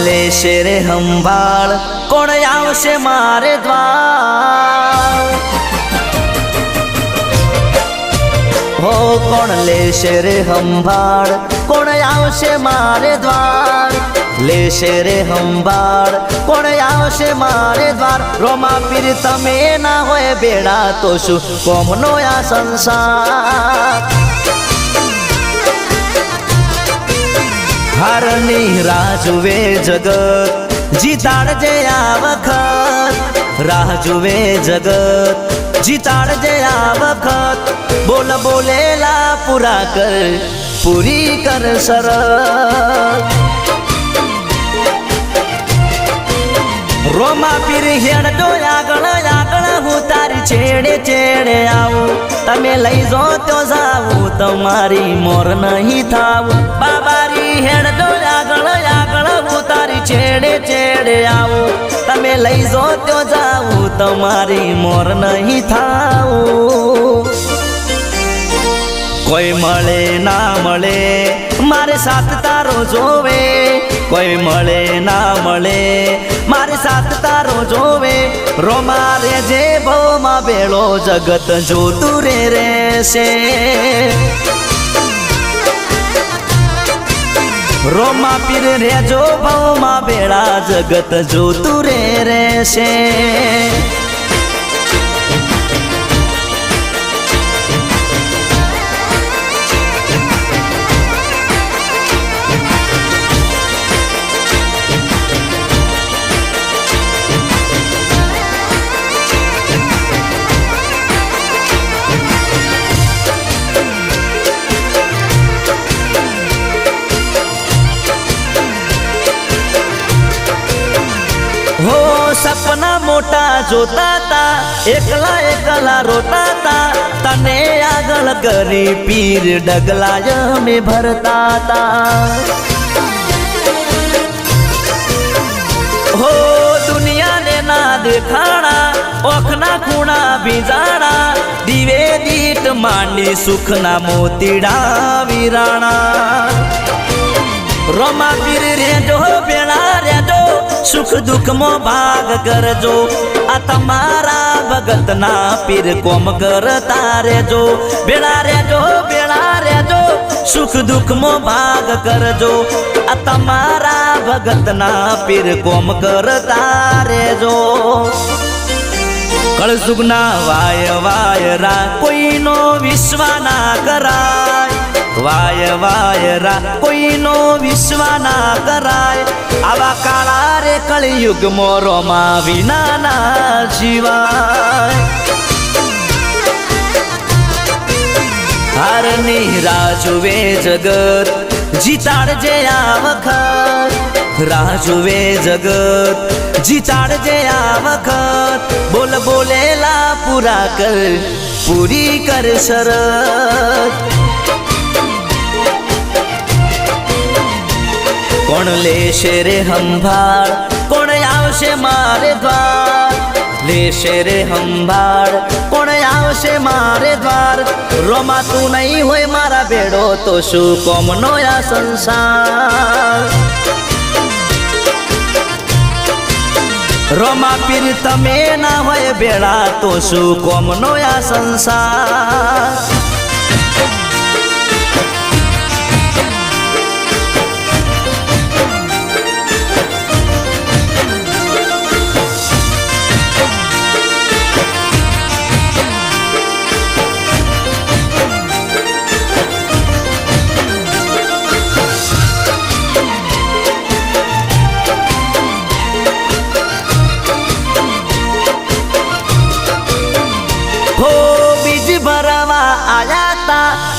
લેશે રે સંભાળ, કોણ આવશે મારે દ્વાર? હો કોણ લેશે રે સંભાળ, કોણ આવશે મારે દ્વાર? લેશે રે સંભાળ, કોણ આવશે મારે દ્વાર? રોમા પીર તમે ના હોય બેડા તો શું કોમનો આ સંસાર? હારની રાહ જુએ જગત, જીતાડજે આ વખત. રાહ જુએ જગત, જીતાડજે આ વખત. બોલ બોલેલા પૂરા કર, પૂરી કર શરત. રોમા પીર હેડજો આગળ આગળ, હું તારી છેડે છેડે આવું. તમે લઈ જો તો જાવું, તમારી મોર નહીં થાવું. બાબારી હેડજો આગળ આગળ, હું તારી છેડે છેડે આવું. તમે લઈ જો તો જાવું, તમારી મોર નહીં થાવું. કોઈ મળે ના મળે મારે સાથ તારો જોવે, કોઈ મળે ના મળે મારે સાથ તારો જોવે. રોમા રેજે ભવમાં બેળો, જગત જોતું રે રહેશે. રોમા પીર રેજો ભવમાં બેળા, જગત જોતું રે રહેશે. હો સપના મોટા જોતા તા, એકલા એકલા રોતા તા. તને આગળ કરી પીર ડગલા અમે ભરતા તા. હો દુનિયાને ના દેખાણા, ઓખના ખૂણા ભીજાણા. દીવે દીટ માંડી સુખના મોતીડા વિરાણા. રોમા પીર રેજો બેડા રેજો, સુખ દુઃખમાં ભાગ કરજો. આ તમારા ભગતના પીર કોમ કરતા રેજો. બેડા રેજો બેડા રેજો, સુખ દુઃખમાં ભાગ કરજો. આ તમારા ભગતના પીર કોમ કરતા રેજો. કળસુગના વાય વાયરા, કોઈનો વિશ્વા ના કરાય. વાય વાયરા, કોઈનો વિશ્વા ના કરાય. આવા કાળા રે કળિયુગમાં રોમા વિના ના જીવાય. હારની રાહ જુએ જગત, જીતાડજે આ વખત. રાહ જુએ જગત, જીતાડજે આ વખત. બોલ બોલેલા પૂરા કર, પૂરી કર શરત. કોણ લેશે રે સંભાળ, કોણ આવશે મારે દ્વાર? લેશે રે સંભાળ, કોણ આવશે મારે દ્વાર? રોમા તું નહીં હોય મારા બેડો, તો શું કોમનો આ સંસાર? રોમા પીર તમે ના હોય બેડા, તો શું કોમનો આ સંસાર?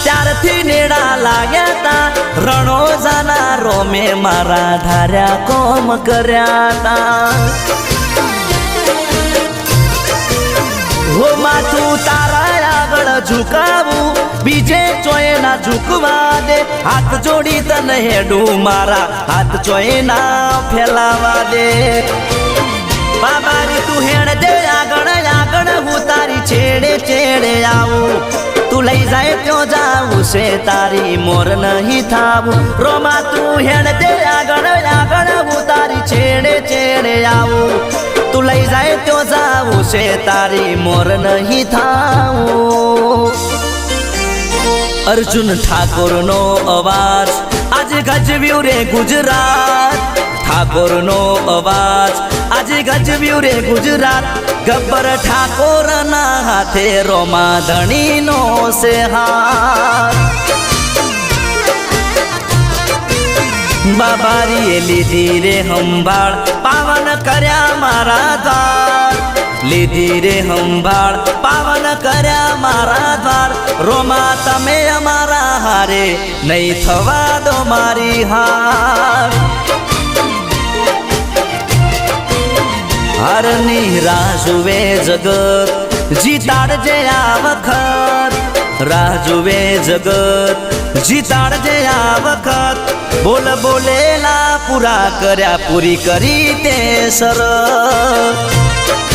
ત્યારથી નેડા લાગ્યા તા, રણો જાના રોમે મારા ધાર્યા કોમ કર્યા તા. હો માથું તારા આગળ ઝુકાવું, બીજે ચોય ના ઝુકવા દે. હાથ જોડી તને હેડું, મારા હાથ ચોય ના ફેલાવા દે. બાબારી તું હેડ દે આગળ આગળ, હું તારી છેડે છેડે આવું. તું તું લઈ જાય ત્યો જાવું છે તારી મોર નહીં થાવું રોમા તું હેડ દે આગળ આગળ હું તારી છેડે છેડે આવું તું લઈ જાય ત્યો જાવું છે તારી મોર નહીં થાવું અર્જુન ઠાકોરનો અવાજ આજે ગજવ્યું રે ગુજરાત ઠાકોરનો અવાજ આજે ગજવ્યું રે ગુજરાત ગબ્બર ઠાકોરના હાથે રોમા ધણીનો છે હાથ બાબારીએ લીધી રે સંભાળ પાવન કર્યા મારા દ્વાર લીધી રે સંભાળ પાવન કર્યા મારા દ્વાર રોમા તમે અમારા હારે નહીં થવા દો મારી હાર હારની રાહ જુએ જગત જીતાડજે આ વખત રાહ જુએ જગત જીતાડજે આ વખત બોલ બોલેલા પૂરા કર્યા પૂરી કરી તે શરત